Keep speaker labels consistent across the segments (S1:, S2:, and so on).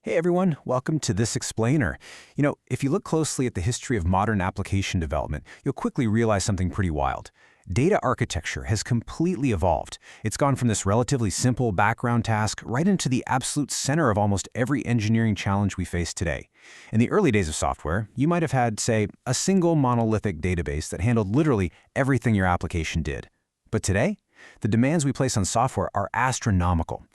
S1: Hey everyone, welcome to This Explainer. If you look closely at the history of modern application development, you'll quickly realize something pretty wild. Data architecture has completely evolved. It's gone from this relatively simple background task right into the absolute center of almost every engineering challenge we face today. In the early days of software, you might have had, say, a single monolithic database that handled literally everything your application did. But today, the demands we place on software are astronomical.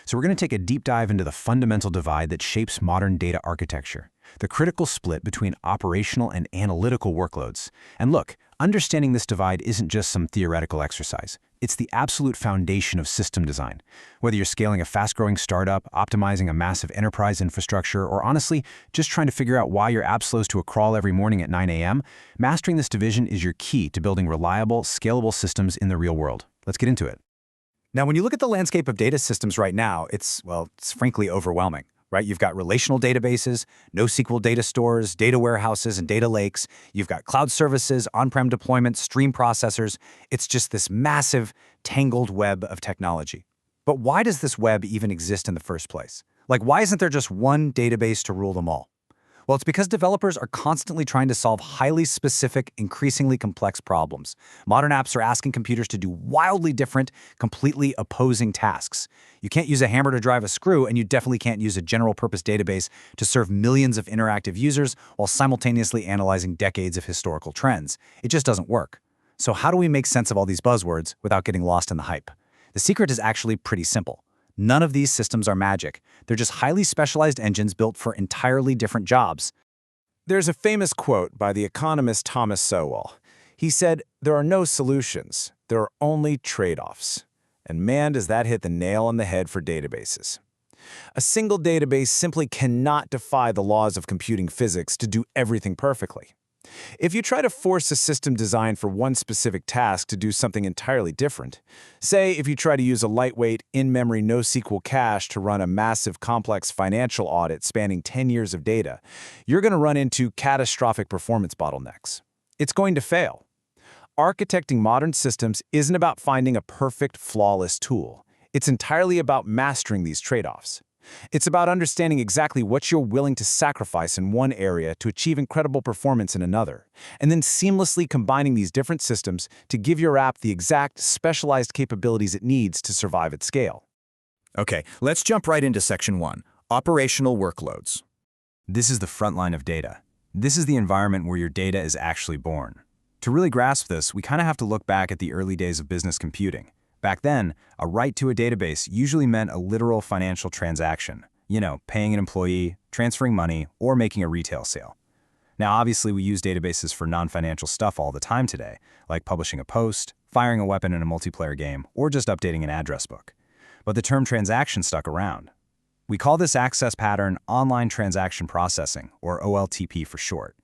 S1: So we're going to take a deep dive into the fundamental divide that shapes modern data architecture, the critical split between operational and analytical workloads. And look, understanding this divide isn't just some theoretical exercise. It's the absolute foundation of system design. Whether you're scaling a fast-growing startup, optimizing a massive enterprise infrastructure, or honestly, just trying to figure out why your app slows to a crawl every morning at 9 a.m., mastering this division is your key to building reliable, scalable systems in the real world. Let's get into it.
S2: Now, when you look at the landscape of data systems right now, it's frankly overwhelming, right? You've got relational databases, NoSQL data stores, data warehouses, and data lakes. You've got cloud services, on-prem deployments, stream processors. It's just this massive, tangled web of technology. But why does this web even exist in the first place? Why isn't there just one database to rule them all? Well, it's because developers are constantly trying to solve highly specific, increasingly complex problems. Modern apps are asking computers to do wildly different, completely opposing tasks. You can't use a hammer to drive a screw, and you definitely can't use a general-purpose database to serve millions of interactive users while simultaneously analyzing decades of historical trends. It just doesn't work. So how do we make sense of all these buzzwords without getting lost in the hype? The secret is actually pretty simple. None of these systems are magic. They're just highly specialized engines built for entirely different jobs.
S3: There's a famous quote by the economist Thomas Sowell. He said, "There are no solutions, there are only trade-offs." And man, does that hit the nail on the head for databases. A single database simply cannot defy the laws of computing physics to do everything perfectly. If you try to force a system designed for one specific task to do something entirely different, say if you try to use a lightweight, in-memory NoSQL cache to run a massive complex financial audit spanning 10 years of data, you're going to run into catastrophic performance bottlenecks. It's going to fail. Architecting modern systems isn't about finding a perfect, flawless tool. It's entirely about mastering these trade-offs. It's about understanding exactly what you're willing to sacrifice in one area to achieve incredible performance in another, and then seamlessly combining these different systems to give your app the exact specialized capabilities it needs to survive at scale.
S4: Okay, let's jump right into Section 1, Operational Workloads.
S1: This is the front line of data. This is the environment where your data is actually born. To really grasp this, we kind of have to look back at the early days of business computing. Back then, a write to a database usually meant a literal financial transaction. Paying an employee, transferring money, or making a retail sale. Now, obviously, we use databases for non-financial stuff all the time today, like publishing a post, firing a weapon in a multiplayer game, or just updating an address book. But the term transaction stuck around. We call this access pattern online transaction processing, or OLTP for short.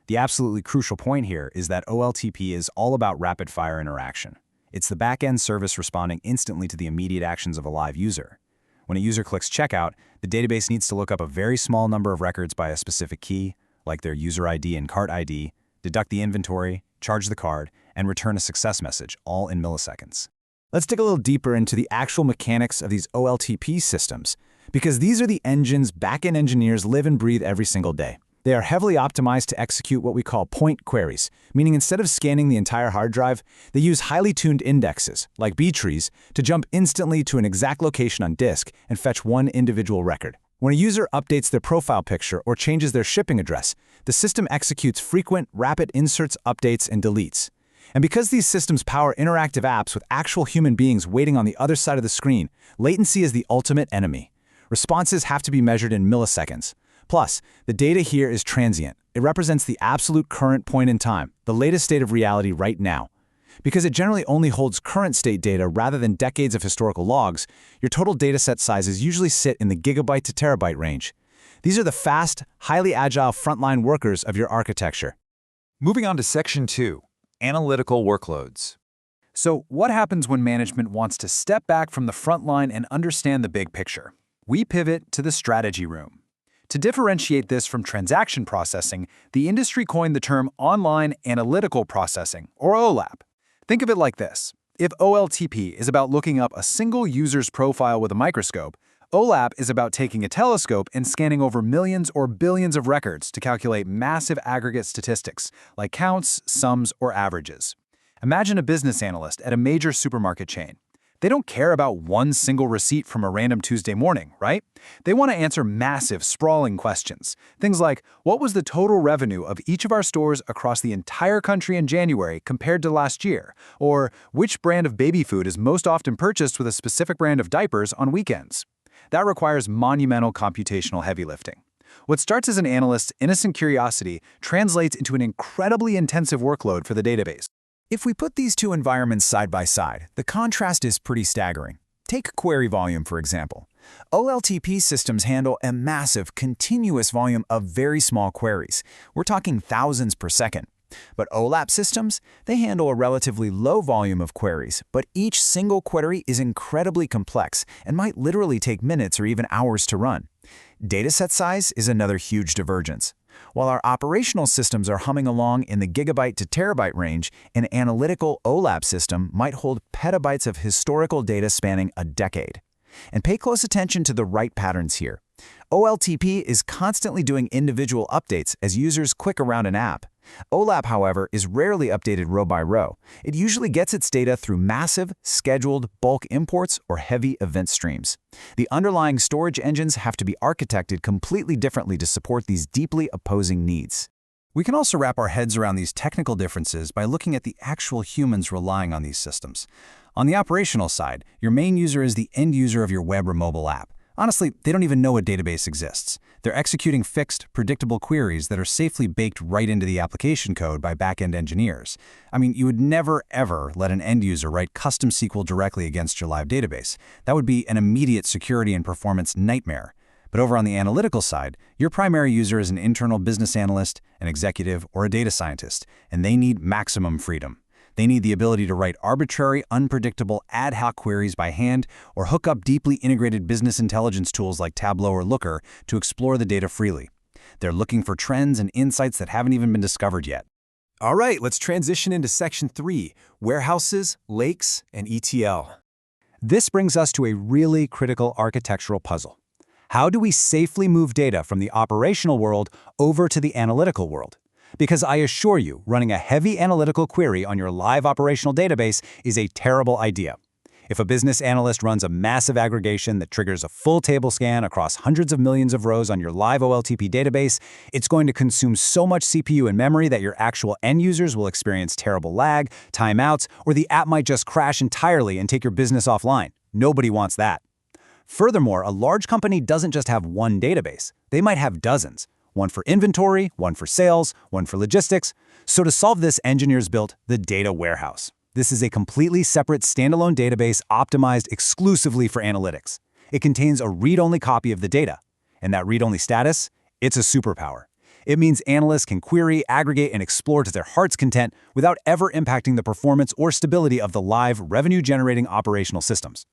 S1: The absolutely crucial point here is that OLTP is all about rapid-fire interaction. It's the back-end service responding instantly to the immediate actions of a live user. When a user clicks checkout, the database needs to look up a very small number of records by a specific key, like their user ID and cart ID, deduct the inventory, charge the card, and return a success message, all in milliseconds.
S2: Let's dig a little deeper into the actual mechanics of these OLTP systems, because these are the engines back-end engineers live and breathe every single day. They are heavily optimized to execute what we call point queries, meaning instead of scanning the entire hard drive, they use highly tuned indexes, like B-trees, to jump instantly to an exact location on disk and fetch one individual record. When a user updates their profile picture or changes their shipping address, the system executes frequent, rapid inserts, updates, and deletes. And because these systems power interactive apps with actual human beings waiting on the other side of the screen, latency is the ultimate enemy. Responses have to be measured in milliseconds. Plus, the data here is transient. It represents the absolute current point in time, the latest state of reality right now. Because it generally only holds current state data rather than decades of historical logs, your total dataset sizes usually sit in the gigabyte to terabyte range. These are the fast, highly agile frontline workers of your architecture.
S5: Moving on to Section 2, Analytical Workloads. So what happens when management wants to step back from the front line and understand the big picture? We pivot to the strategy room. To differentiate this from transaction processing, the industry coined the term online analytical processing, or OLAP. Think of it like this. If OLTP is about looking up a single user's profile with a microscope, OLAP is about taking a telescope and scanning over millions or billions of records to calculate massive aggregate statistics, like counts, sums, or averages. Imagine a business analyst at a major supermarket chain. They don't care about one single receipt from a random Tuesday morning, right? They want to answer massive, sprawling questions. Things like, what was the total revenue of each of our stores across the entire country in January compared to last year? Or, which brand of baby food is most often purchased with a specific brand of diapers on weekends? That requires monumental computational heavy lifting. What starts as an analyst's innocent curiosity translates into an incredibly intensive workload for the database.
S2: If we put these two environments side by side, the contrast is pretty staggering. Take query volume, for example. OLTP systems handle a massive, continuous volume of very small queries. We're talking thousands per second. But OLAP systems, they handle a relatively low volume of queries, but each single query is incredibly complex and might literally take minutes or even hours to run. Dataset size is another huge divergence. While our operational systems are humming along in the gigabyte to terabyte range, an analytical OLAP system might hold petabytes of historical data spanning a decade. And pay close attention to the right patterns here. OLTP is constantly doing individual updates as users click around an app. OLAP, however, is rarely updated row by row. It usually gets its data through massive, scheduled bulk imports or heavy event streams. The underlying storage engines have to be architected completely differently to support these deeply opposing needs.
S1: We can also wrap our heads around these technical differences by looking at the actual humans relying on these systems. On the operational side, your main user is the end user of your web or mobile app. Honestly, they don't even know a database exists. They're executing fixed, predictable queries that are safely baked right into the application code by backend engineers. I mean, you would never, ever let an end user write custom SQL directly against your live database. That would be an immediate security and performance nightmare. But over on the analytical side, your primary user is an internal business analyst, an executive, or a data scientist, and they need maximum freedom. They need the ability to write arbitrary, unpredictable, ad hoc queries by hand or hook up deeply integrated business intelligence tools like Tableau or Looker to explore the data freely. They're looking for trends and insights that haven't even been discovered yet.
S3: All right, let's transition into Section 3, Warehouses, Lakes, and ETL.
S1: This brings us to a really critical architectural puzzle. How do we safely move data from the operational world over to the analytical world? Because I assure you, running a heavy analytical query on your live operational database is a terrible idea. If a business analyst runs a massive aggregation that triggers a full table scan across hundreds of millions of rows on your live OLTP database, it's going to consume so much CPU and memory that your actual end users will experience terrible lag, timeouts, or the app might just crash entirely and take your business offline. Nobody wants that. Furthermore, a large company doesn't just have one database. They might have dozens. One for inventory, one for sales, one for logistics. So to solve this, engineers built the data warehouse. This is a completely separate standalone database optimized exclusively for analytics. It contains a read-only copy of the data. And that read-only status? It's a superpower. It means analysts can query, aggregate, and explore to their heart's content without ever impacting the performance or stability of the live, revenue-generating operational systems.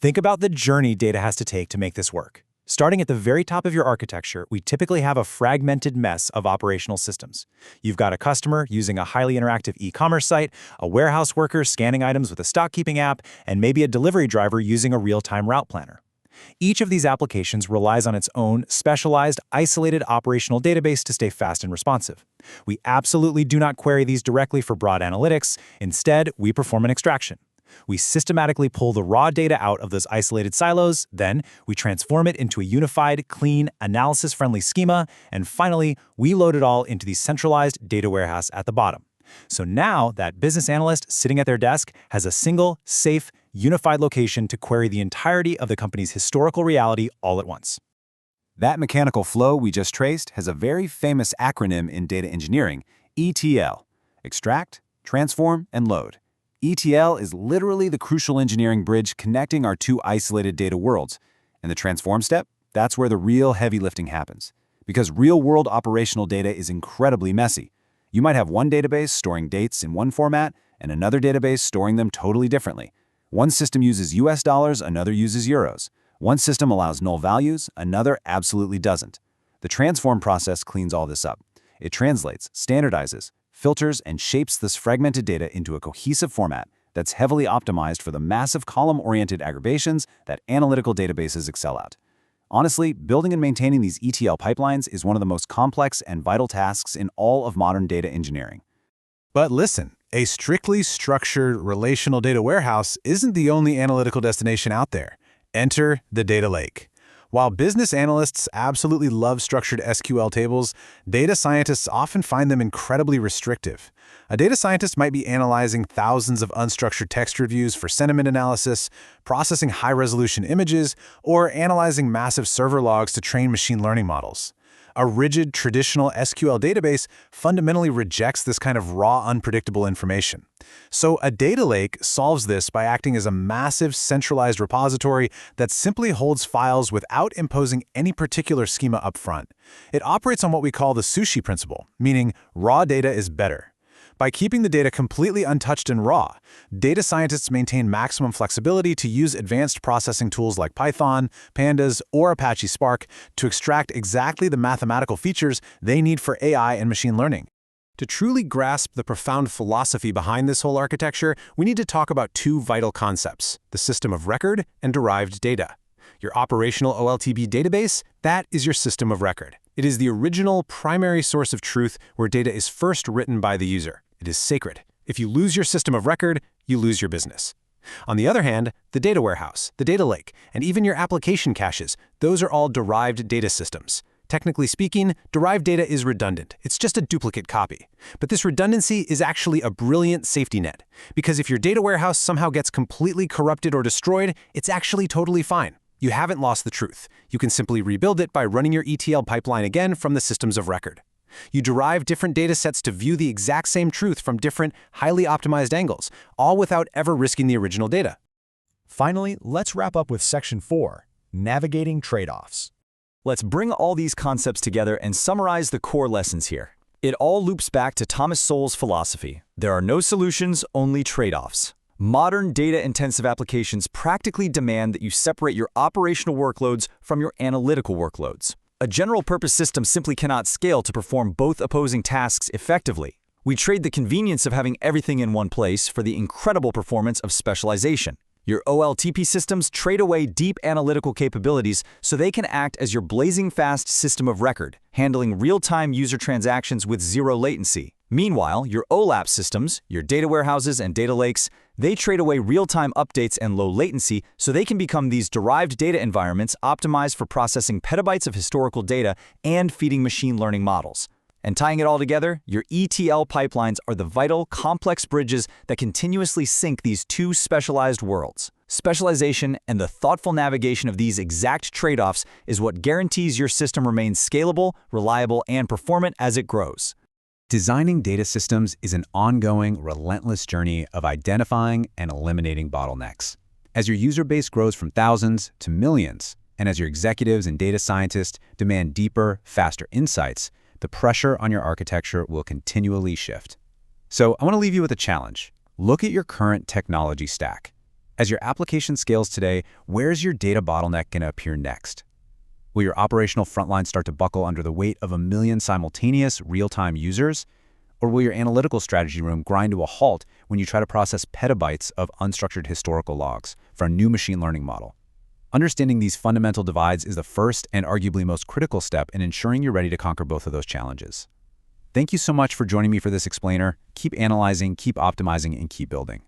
S2: Think about the journey data has to take to make this work. Starting at the very top of your architecture, we typically have a fragmented mess of operational systems. You've got a customer using a highly interactive e-commerce site, a warehouse worker scanning items with a stock-keeping app, and maybe a delivery driver using a real-time route planner. Each of these applications relies on its own specialized, isolated operational database to stay fast and responsive. We absolutely do not query these directly for broad analytics. Instead, we perform an extraction. We systematically pull the raw data out of those isolated silos, then we transform it into a unified, clean, analysis-friendly schema, and finally, we load it all into the centralized data warehouse at the bottom. So now that business analyst sitting at their desk has a single, safe, unified location to query the entirety of the company's historical reality all at once.
S1: That mechanical flow we just traced has a very famous acronym in data engineering, ETL: extract, transform, and load. ETL is literally the crucial engineering bridge connecting our two isolated data worlds. And the transform step, that's where the real heavy lifting happens. Because real-world operational data is incredibly messy. You might have one database storing dates in one format and another database storing them totally differently. One system uses US dollars, another uses euros. One system allows null values, another absolutely doesn't. The transform process cleans all this up. It translates, standardizes, filters, and shapes this fragmented data into a cohesive format that's heavily optimized for the massive column-oriented aggregations that analytical databases excel at.
S2: Honestly, building and maintaining these ETL pipelines is one of the most complex and vital tasks in all of modern data engineering.
S3: But listen, a strictly structured relational data warehouse isn't the only analytical destination out there. Enter the data lake. While business analysts absolutely love structured SQL tables, data scientists often find them incredibly restrictive. A data scientist might be analyzing thousands of unstructured text reviews for sentiment analysis, processing high-resolution images, or analyzing massive server logs to train machine learning models. A rigid, traditional SQL database fundamentally rejects this kind of raw, unpredictable information. So a data lake solves this by acting as a massive, centralized repository that simply holds files without imposing any particular schema upfront. It operates on what we call the sushi principle, meaning raw data is better. By keeping the data completely untouched and raw, data scientists maintain maximum flexibility to use advanced processing tools like Python, Pandas, or Apache Spark to extract exactly the mathematical features they need for AI and machine learning. To truly grasp the profound philosophy behind this whole architecture, we need to talk about two vital concepts: the system of record and derived data. Your operational OLTP database, that is your system of record. It is the original, primary source of truth where data is first written by the user. It is sacred. If you lose your system of record, you lose your business. On the other hand, the data warehouse, the data lake, and even your application caches, those are all derived data systems. Technically speaking, derived data is redundant. It's just a duplicate copy. But this redundancy is actually a brilliant safety net, because if your data warehouse somehow gets completely corrupted or destroyed, it's actually totally fine. You haven't lost the truth. You can simply rebuild it by running your ETL pipeline again from the systems of record. You derive different data sets to view the exact same truth from different, highly optimized angles, all without ever risking the original data.
S6: Finally, let's wrap up with Section 4, Navigating Trade-offs.
S2: Let's bring all these concepts together and summarize the core lessons here. It all loops back to Thomas Sowell's philosophy. There are no solutions, only trade-offs. Modern data-intensive applications practically demand that you separate your operational workloads from your analytical workloads. A general-purpose system simply cannot scale to perform both opposing tasks effectively. We trade the convenience of having everything in one place for the incredible performance of specialization. Your OLTP systems trade away deep analytical capabilities so they can act as your blazing fast system of record, handling real-time user transactions with zero latency. Meanwhile, your OLAP systems, your data warehouses and data lakes, they trade away real-time updates and low latency so they can become these derived data environments optimized for processing petabytes of historical data and feeding machine learning models. And tying it all together, your ETL pipelines are the vital, complex bridges that continuously sync these two specialized worlds. Specialization and the thoughtful navigation of these exact trade-offs is what guarantees your system remains scalable, reliable, and performant as it grows.
S1: Designing data systems is an ongoing, relentless journey of identifying and eliminating bottlenecks. As your user base grows from thousands to millions, and as your executives and data scientists demand deeper, faster insights, the pressure on your architecture will continually shift. So I want to leave you with a challenge. Look at your current technology stack. As your application scales today, where's your data bottleneck going to appear next? Will your operational frontline start to buckle under the weight of 1 million simultaneous real-time users? Or will your analytical strategy room grind to a halt when you try to process petabytes of unstructured historical logs for a new machine learning model? Understanding these fundamental divides is the first and arguably most critical step in ensuring you're ready to conquer both of those challenges. Thank you so much for joining me for this explainer. Keep analyzing, keep optimizing, and keep building.